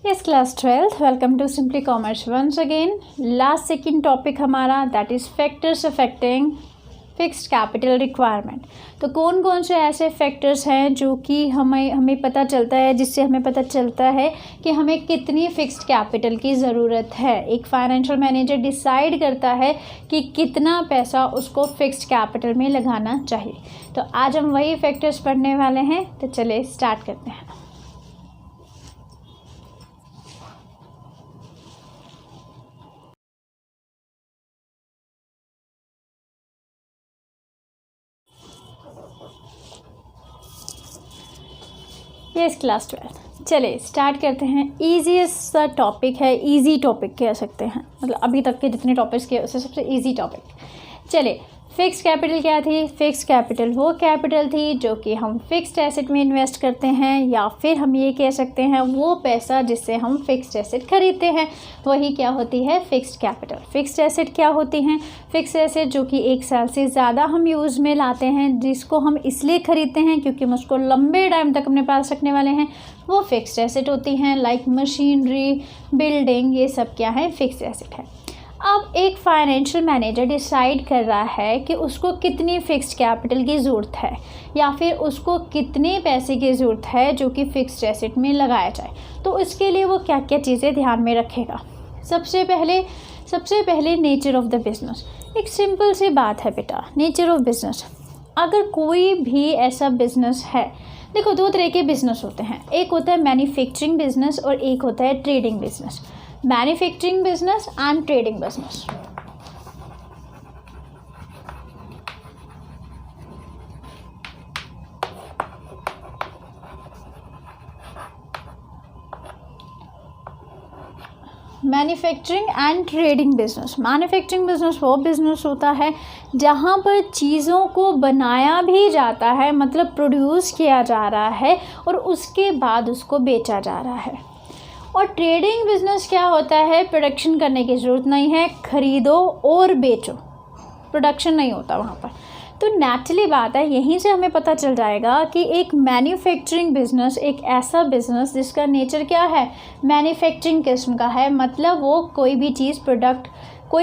Yes class 12th welcome to simply commerce once again. Last second topic हमारा that is factors affecting fixed capital requirement. तो कौन कौन से ऐसे factors हैं जो कि हमें पता चलता है, जिससे हमें पता चलता है कि हमें कितनी फिक्स्ड कैपिटल की ज़रूरत है। एक फाइनेंशियल मैनेजर डिसाइड करता है कि कितना पैसा उसको फिक्स्ड कैपिटल में लगाना चाहिए। तो आज हम वही फैक्टर्स पढ़ने वाले हैं, तो चलिए स्टार्ट करते हैं। यस क्लास 12 चलिए स्टार्ट करते हैं। ईजीएस्ट सा टॉपिक है, इजी टॉपिक कह सकते हैं, मतलब अभी तक के जितने टॉपिक्स किए उससे सबसे इजी टॉपिक। चलिए, फिक्स कैपिटल क्या थी? फिक्स कैपिटल वो कैपिटल थी जो कि हम फिक्स्ड एसेट में इन्वेस्ट करते हैं, या फिर हम ये कह सकते हैं वो पैसा जिससे हम फिक्स्ड एसेट खरीदते हैं, वही क्या होती है? Fixed capital. फिक्स्ड एसेट क्या होती हैं? फिक्स्ड एसेट जो कि 1 साल से ज़्यादा हम यूज़ में लाते हैं, जिसको हम इसलिए खरीदते हैं क्योंकि हम उसको लंबे टाइम तक अपने पास रखने वाले हैं, वो फिक्स्ड एसेट होती हैं। लाइक मशीनरी, बिल्डिंग, ये सब क्या है? फिक्स्ड एसेट है। अब एक फाइनेंशियल मैनेजर डिसाइड कर रहा है कि उसको कितनी फिक्स्ड कैपिटल की ज़रूरत है, या फिर उसको कितने पैसे की ज़रूरत है जो कि फिक्स्ड एसेट में लगाया जाए। तो इसके लिए वो क्या क्या चीज़ें ध्यान में रखेगा? सबसे पहले नेचर ऑफ द बिज़नेस। एक सिंपल सी बात है बेटा, नेचर ऑफ बिज़नेस। अगर कोई भी ऐसा बिज़नेस है, देखो 2 तरह के बिज़नेस होते हैं, एक होता है मैन्युफैक्चरिंग बिज़नेस और एक होता है trading business. Manufacturing business and trading business. Manufacturing and trading business. Manufacturing business वो बिजनेस होता है जहाँ पर चीज़ों को बनाया भी जाता है, मतलब प्रोड्यूस किया जा रहा है और उसके बाद उसको बेचा जा रहा है। और ट्रेडिंग बिजनेस क्या होता है? प्रोडक्शन करने की ज़रूरत नहीं है, ख़रीदो और बेचो, प्रोडक्शन नहीं होता वहाँ पर। तो नेचुरली बात है, यहीं से हमें पता चल जाएगा कि एक मैन्युफैक्चरिंग बिजनेस एक ऐसा बिजनेस जिसका नेचर क्या है? मैन्युफैक्चरिंग किस्म का है, मतलब वो कोई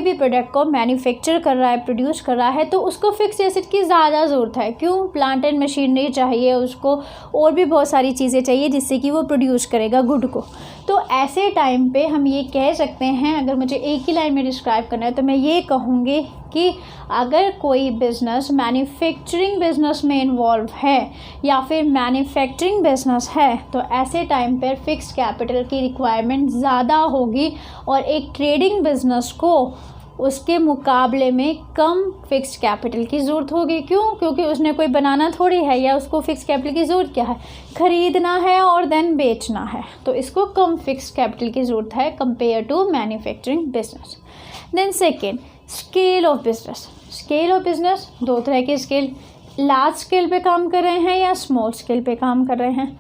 भी प्रोडक्ट को मैन्युफैक्चर कर रहा है, प्रोड्यूस कर रहा है, तो उसको फिक्स एसेट की ज़्यादा ज़रूरत है। क्यों? प्लांट एंड मशीनरी चाहिए उसको, और भी बहुत सारी चीज़ें चाहिए जिससे कि वो प्रोड्यूस करेगा गुड को। तो ऐसे टाइम पे हम ये कह सकते हैं, अगर मुझे एक ही लाइन में डिस्क्राइब करना है तो मैं ये कहूँगी कि अगर कोई बिज़नेस मैन्युफैक्चरिंग बिज़नेस में इन्वॉल्व है या फिर मैन्युफैक्चरिंग बिज़नेस है, तो ऐसे टाइम पर फिक्स्ड कैपिटल की रिक्वायरमेंट ज़्यादा होगी और एक ट्रेडिंग बिज़नेस को उसके मुकाबले में कम फिक्स्ड कैपिटल की ज़रूरत होगी। क्यों? क्योंकि उसने कोई बनाना थोड़ी है, या उसको फिक्स्ड कैपिटल की ज़रूरत क्या है? ख़रीदना है और देन बेचना है, तो इसको कम फिक्स्ड कैपिटल की ज़रूरत है compare to manufacturing business. Then second, scale of business. Scale of business 2 तरह के स्केल, लार्ज स्केल पे काम कर रहे हैं या स्मॉल स्केल पे काम कर रहे हैं।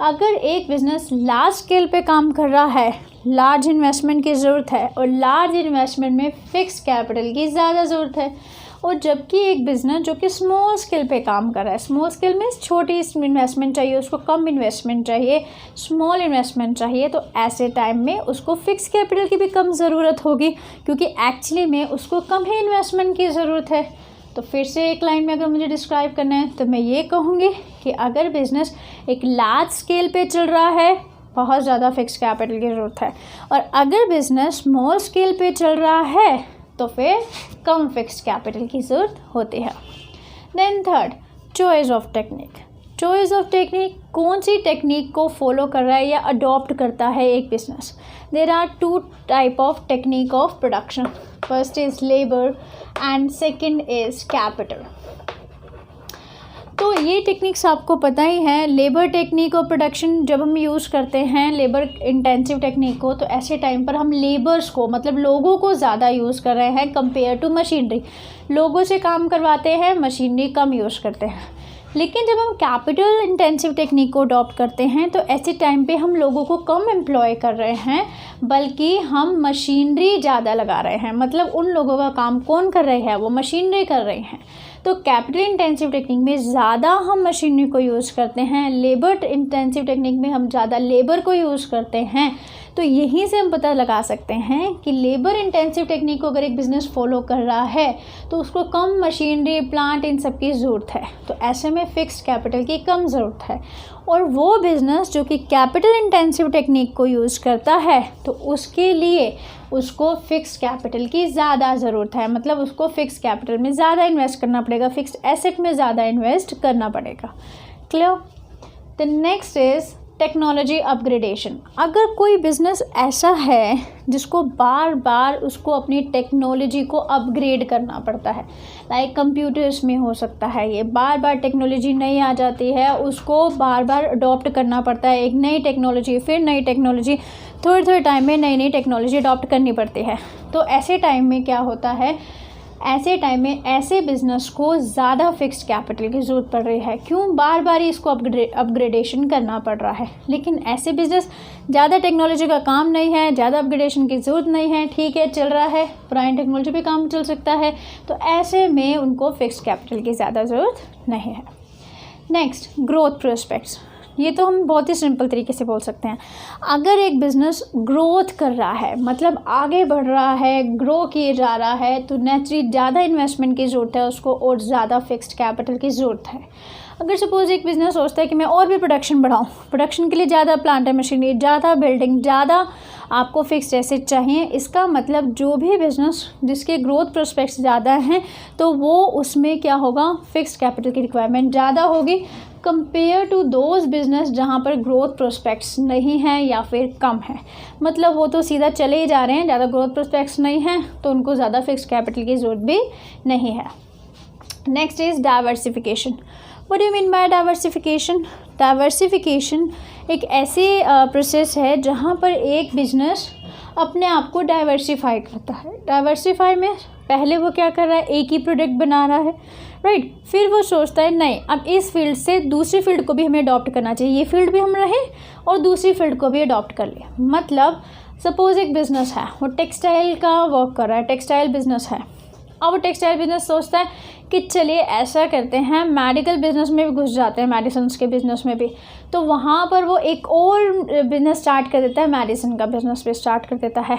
अगर एक बिज़नेस लार्ज स्केल पे काम कर रहा है, लार्ज इन्वेस्टमेंट की ज़रूरत है, और लार्ज इन्वेस्टमेंट में फ़िक्स कैपिटल की ज़्यादा ज़रूरत है, और जबकि एक बिज़नेस जो कि स्मॉल स्केल पे काम कर रहा है, स्मॉल स्केल में छोटी इन्वेस्टमेंट चाहिए, उसको कम इन्वेस्टमेंट चाहिए, स्मॉल इन्वेस्टमेंट चाहिए, तो ऐसे टाइम में उसको फ़िक्स कैपिटल की भी कम ज़रूरत होगी, क्योंकि एक्चुअली में उसको कम ही इन्वेस्टमेंट की ज़रूरत है। तो फिर से एक लाइन में अगर मुझे डिस्क्राइब करना है तो मैं ये कहूँगी कि अगर बिज़नेस एक लार्ज स्केल पे चल रहा है, बहुत ज़्यादा फिक्स कैपिटल की ज़रूरत है, और अगर बिज़नेस स्मॉल स्केल पे चल रहा है तो फिर कम फिक्स कैपिटल की ज़रूरत होती है। Then third, choice of technique. Choice of technique, कौन सी टेक्निक को फॉलो कर रहा है या अडॉप्ट करता है एक business. There are 2 type of technique of production. First is labour and second is capital. तो ये टेक्निक्स आपको पता ही है। लेबर टेक्निक और प्रोडक्शन जब हम यूज़ करते हैं लेबर इंटेंसिव टेक्निक को, तो ऐसे टाइम पर हम लेबर्स को, मतलब लोगों को ज़्यादा यूज़ कर रहे हैं कंपेयर टू मशीनरी। लोगों से काम करवाते हैं, मशीनरी कम यूज़ करते हैं। लेकिन जब हम कैपिटल इंटेंसिव टेक्निक को अडॉप्ट करते हैं तो ऐसे टाइम पे हम लोगों को कम एम्प्लॉय कर रहे हैं, बल्कि हम मशीनरी ज़्यादा लगा रहे हैं। मतलब उन लोगों का काम कौन कर रहे हैं? वो मशीनरी कर रहे हैं। तो कैपिटल इंटेंसिव टेक्निक में ज़्यादा हम मशीनरी को यूज़ करते हैं, लेबर इंटेंसिव टेक्निक में हम ज़्यादा लेबर को यूज़ करते हैं। तो यहीं से हम पता लगा सकते हैं कि लेबर इंटेंसिव टेक्निक को अगर एक बिज़नेस फॉलो कर रहा है तो उसको कम मशीनरी, प्लांट, इन सब की ज़रूरत है। तो ऐसे में फ़िक्स्ड कैपिटल की कम ज़रूरत है। और वो बिज़नेस जो कि कैपिटल इंटेंसिव टेक्निक को यूज़ करता है तो उसके लिए उसको फ़िक्स्ड कैपिटल की ज़्यादा ज़रूरत है, मतलब उसको फ़िक्स्ड कैपिटल में ज़्यादा इन्वेस्ट करना पड़ेगा, फ़िक्स्ड एसेट में ज़्यादा इन्वेस्ट करना पड़ेगा। Clear? The next is technology upgradation. अगर कोई बिज़नेस ऐसा है जिसको बार बार उसको अपनी टेक्नोलॉजी को अपग्रेड करना पड़ता है, लाइक कंप्यूटर्स में हो सकता है, ये बार बार टेक्नोलॉजी नई आ जाती है, उसको बार बार अडॉप्ट करना पड़ता है, एक नई टेक्नोलॉजी, फिर नई टेक्नोलॉजी, थोड़े थोड़े टाइम में नई नई टेक्नोलॉजी अडॉप्ट करनी पड़ती है। तो ऐसे टाइम में क्या होता है, ऐसे टाइम में ऐसे बिज़नेस को ज़्यादा फिक्स्ड कैपिटल की ज़रूरत पड़ रही है। क्यों? बार बार ही इसको अपग्रेडेशन करना पड़ रहा है। लेकिन ऐसे बिज़नेस ज़्यादा टेक्नोलॉजी का काम नहीं है, ज़्यादा अपग्रेडेशन की ज़रूरत नहीं है, ठीक है, चल रहा है, पुरानी टेक्नोलॉजी पे काम चल सकता है, तो ऐसे में उनको फिक्स्ड कैपिटल की ज़्यादा ज़रूरत नहीं है। Next, growth prospects. ये तो हम बहुत ही सिंपल तरीके से बोल सकते हैं। अगर एक बिज़नेस ग्रोथ कर रहा है, मतलब आगे बढ़ रहा है, ग्रो किए जा रहा है, तो नेचुरली ज़्यादा इन्वेस्टमेंट की ज़रूरत है उसको और ज़्यादा फिक्स्ड कैपिटल की ज़रूरत है। अगर सपोज़ एक बिज़नेस सोचता है कि मैं और भी प्रोडक्शन बढ़ाऊँ, प्रोडक्शन के लिए ज़्यादा प्लांट एंड मशीनरी, ज़्यादा बिल्डिंग, ज़्यादा आपको फिक्स्ड एसेट चाहिए, इसका मतलब जो भी बिज़नेस जिसके ग्रोथ प्रोस्पेक्ट्स ज़्यादा हैं तो वो उसमें क्या होगा, फिक्स्ड कैपिटल की रिक्वायरमेंट ज़्यादा होगी कंपेयर टू दोज बिज़नेस जहाँ पर ग्रोथ प्रोस्पेक्ट्स नहीं हैं या फिर कम है। मतलब वो तो सीधा चले ही जा रहे हैं, ज़्यादा ग्रोथ प्रोस्पेक्ट्स नहीं हैं तो उनको ज़्यादा फिक्स्ड कैपिटल की ज़रूरत भी नहीं है। Next is diversification. What do you mean by diversification? Diversification एक ऐसी प्रोसेस है जहाँ पर एक बिज़नेस अपने आप को डाइवर्सिफाई करता है। डाइवर्सिफाई में पहले वो क्या कर रहा है, एक ही प्रोडक्ट बना रहा है, राइट, फिर वो सोचता है नहीं अब इस फील्ड से दूसरी फील्ड को भी हमें अडॉप्ट करना चाहिए, ये फील्ड भी हम रहें और दूसरी फील्ड को भी अडॉप्ट कर लें। मतलब सपोज़ एक बिज़नेस है, वो टेक्सटाइल का वर्क कर रहा है, टेक्सटाइल बिज़नेस है। अब वो टेक्सटाइल बिज़नेस सोचता है कि चलिए ऐसा करते हैं, मेडिकल बिज़नेस में भी घुस जाते हैं, मेडिसिन्स के बिज़नेस में भी, तो वहाँ पर वो एक और बिज़नेस स्टार्ट कर देता है, मेडिसिन का बिज़नेस भी स्टार्ट कर देता है।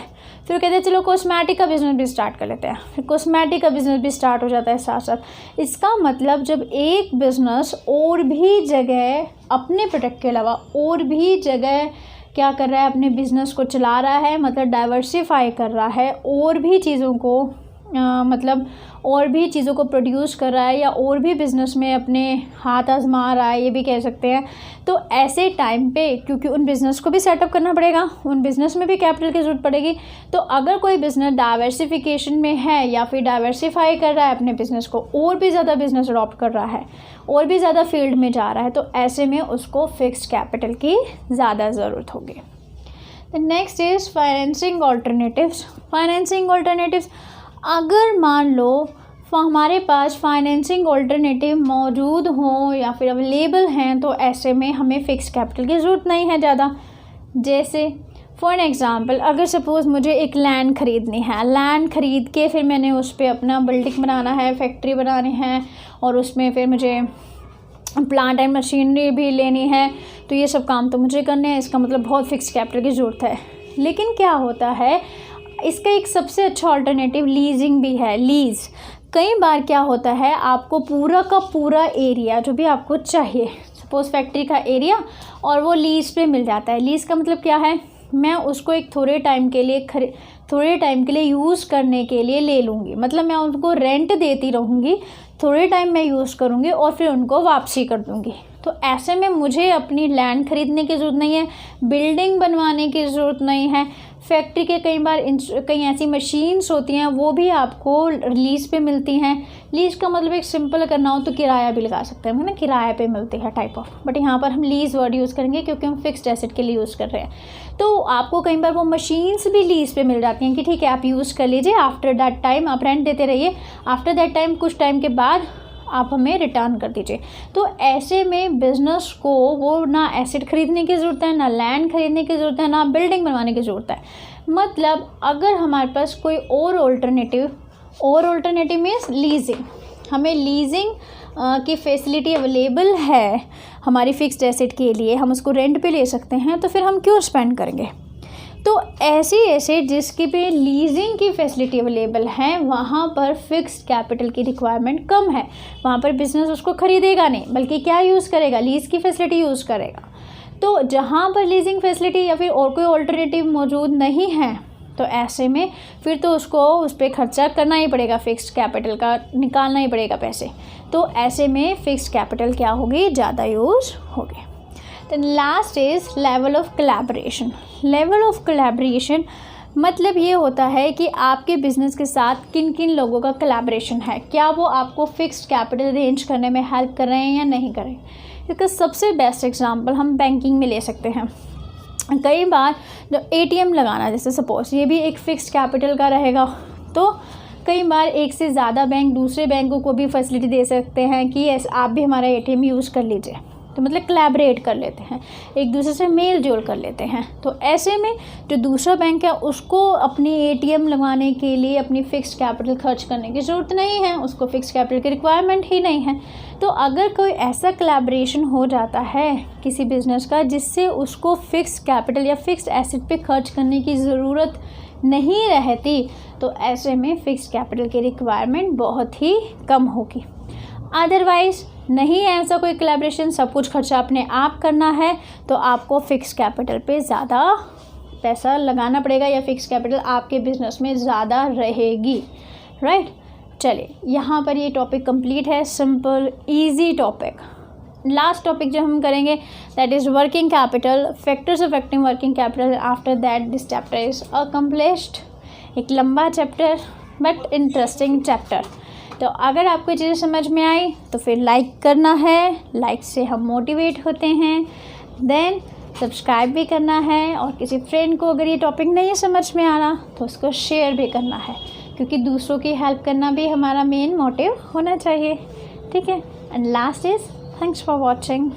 फिर कहते हैं चलो कॉस्मेटिक का बिज़नेस भी स्टार्ट कर लेते हैं, फिर कॉस्मेटिक का बिज़नेस भी स्टार्ट हो जाता है साथ साथ। इसका मतलब जब एक बिज़नेस और भी जगह अपने प्रोडक्ट के अलावा और भी जगह क्या कर रहा है, अपने बिज़नेस को चला रहा है, मतलब डाइवर्सिफाई कर रहा है, और भी चीज़ों को मतलब और भी चीज़ों को प्रोड्यूस कर रहा है या और भी बिज़नेस में अपने हाथ आजमा रहा है, ये भी कह सकते हैं। तो ऐसे टाइम पे क्योंकि उन बिज़नेस को भी सेटअप करना पड़ेगा, उन बिज़नेस में भी कैपिटल की ज़रूरत पड़ेगी। तो अगर कोई बिज़नेस डाइवर्सिफिकेशन में है या फिर डाइवर्सिफाई कर रहा है अपने बिज़नेस को, और भी ज़्यादा बिज़नेस अडॉप्ट कर रहा है, और भी ज़्यादा फील्ड में जा रहा है, तो ऐसे में उसको फिक्स्ड कैपिटल की ज़्यादा ज़रूरत होगी। The next is financing alternatives. Financing alternatives, अगर मान लो हमारे पास फाइनेंसिंग ऑल्टरनेटिव मौजूद हों या फिर अवेलेबल हैं, तो ऐसे में हमें फ़िक्स्ड कैपिटल की ज़रूरत नहीं है ज़्यादा। जैसे फॉर एग्ज़ाम्पल, अगर सपोज़ मुझे एक लैंड ख़रीदनी है, लैंड ख़रीद के फिर मैंने उस पर अपना बिल्डिंग बनाना है, फैक्ट्री बनानी है, और उसमें फिर मुझे प्लांट एंड मशीनरी भी लेनी है, तो ये सब काम तो मुझे करने हैं, इसका मतलब बहुत फिक्स्ड कैपिटल की ज़रूरत है। लेकिन क्या होता है, इसका एक सबसे अच्छा अल्टरनेटिव लीजिंग भी है। लीज़, कई बार क्या होता है, आपको पूरा का पूरा एरिया जो भी आपको चाहिए, सपोज़ फैक्ट्री का एरिया, और वो लीज़ पे मिल जाता है। लीज़ का मतलब क्या है, मैं उसको एक थोड़े टाइम के लिए यूज़ करने के लिए ले लूँगी, मतलब मैं उनको रेंट देती रहूँगी, थोड़े टाइम मैं यूज़ करूँगी और फिर उनको वापसी कर दूँगी। तो ऐसे में मुझे अपनी लैंड ख़रीदने की ज़रूरत नहीं है, बिल्डिंग बनवाने की ज़रूरत नहीं है। फैक्ट्री के कई बार कई ऐसी मशीन्स होती हैं, वो भी आपको लीज़ पे मिलती हैं। लीज़ का मतलब एक सिंपल करना हो तो किराया भी लगा सकते हैं, है ना, किराए पे मिलती है टाइप ऑफ, बट यहाँ पर हम लीज़ वर्ड यूज़ करेंगे क्योंकि हम फिक्स्ड एसेट के लिए यूज़ कर रहे हैं। तो आपको कई बार वो मशीन्स भी लीज़ पे मिल जाती हैं कि ठीक है आप यूज़ कर लीजिए, आफ्टर दैट टाइम आप रेंट देते रहिए, आफ्टर दैट टाइम कुछ टाइम के बाद आप हमें रिटर्न कर दीजिए। तो ऐसे में बिज़नेस को वो ना एसेट ख़रीदने की ज़रूरत है, ना लैंड ख़रीदने की ज़रूरत है, ना बिल्डिंग बनवाने की ज़रूरत है। मतलब अगर हमारे पास कोई और ऑल्टरनेटिव मीन्स लीजिंग, हमें लीजिंग की फैसिलिटी अवेलेबल है हमारी फ़िक्स्ड एसेट के लिए, हम उसको रेंट पे ले सकते हैं, तो फिर हम क्यों स्पेंड करेंगे। तो ऐसी एसेट जिसके पे लीजिंग की फैसिलिटी अवेलेबल है वहाँ पर फिक्स्ड कैपिटल की रिक्वायरमेंट कम है, वहाँ पर बिजनेस उसको ख़रीदेगा नहीं बल्कि क्या यूज़ करेगा, लीज़ की फैसिलिटी यूज़ करेगा। तो जहाँ पर लीजिंग फैसिलिटी या फिर और कोई ऑल्टरनेटिव मौजूद नहीं है तो ऐसे में फिर तो उसको उस पर खर्चा करना ही पड़ेगा, फिक्स्ड कैपिटल का निकालना ही पड़ेगा पैसे। तो ऐसे में फिक्स्ड कैपिटल क्या होगी, ज़्यादा यूज़ होगी। Then last is level of collaboration. Level of collaboration मतलब ये होता है कि आपके बिज़नेस के साथ किन किन लोगों का कोलैबोरेशन है, क्या वो आपको फिक्स्ड कैपिटल अरेंज करने में हेल्प कर रहे हैं या नहीं कर रहे हैं। इसका सबसे बेस्ट एग्जांपल हम बैंकिंग में ले सकते हैं। कई बार जो ATM लगाना, जैसे सपोज ये भी एक फिक्स्ड कैपिटल का रहेगा, तो कई बार एक से ज़्यादा बैंक दूसरे बैंकों को भी फैसिलिटी दे सकते हैं कि आप भी हमारा ATM यूज़ कर लीजिए। तो मतलब कोलैबोरेट कर लेते हैं, एक दूसरे से मेल जोल कर लेते हैं। तो ऐसे में जो दूसरा बैंक है उसको अपनी ATM लगवाने के लिए अपनी फ़िक्स्ड कैपिटल खर्च करने की ज़रूरत नहीं है, उसको फ़िक्स्ड कैपिटल की रिक्वायरमेंट ही नहीं है। तो अगर कोई ऐसा कोलैबोरेशन हो जाता है किसी बिज़नेस का जिससे उसको फ़िक्स्ड कैपिटल या फ़िक्स्ड एसेट पे खर्च करने की ज़रूरत नहीं रहती, तो ऐसे में फ़िक्स्ड कैपिटल की रिक्वायरमेंट बहुत ही कम होगी। अदरवाइज़ नहीं है ऐसा कोई कोलैबोरेशन, सब कुछ खर्चा अपने आप करना है, तो आपको फ़िक्स्ड कैपिटल पे ज़्यादा पैसा लगाना पड़ेगा या फ़िक्स्ड कैपिटल आपके बिज़नेस में ज़्यादा रहेगी, राइट। चलिए यहाँ पर ये टॉपिक कंप्लीट है, simple easy topic. Last topic जो हम करेंगे that is working capital, factors affecting working capital. After that this chapter is accomplished. एक लंबा चैप्टर बट इंटरेस्टिंग चैप्टर। तो अगर आपको चीज़ें समझ में आई तो फिर लाइक करना है, लाइक से हम मोटिवेट होते हैं। देन सब्सक्राइब भी करना है, और किसी फ्रेंड को अगर ये टॉपिक नहीं समझ में आना तो उसको शेयर भी करना है, क्योंकि दूसरों की हेल्प करना भी हमारा मेन मोटिव होना चाहिए, ठीक है। And last is thanks for watching.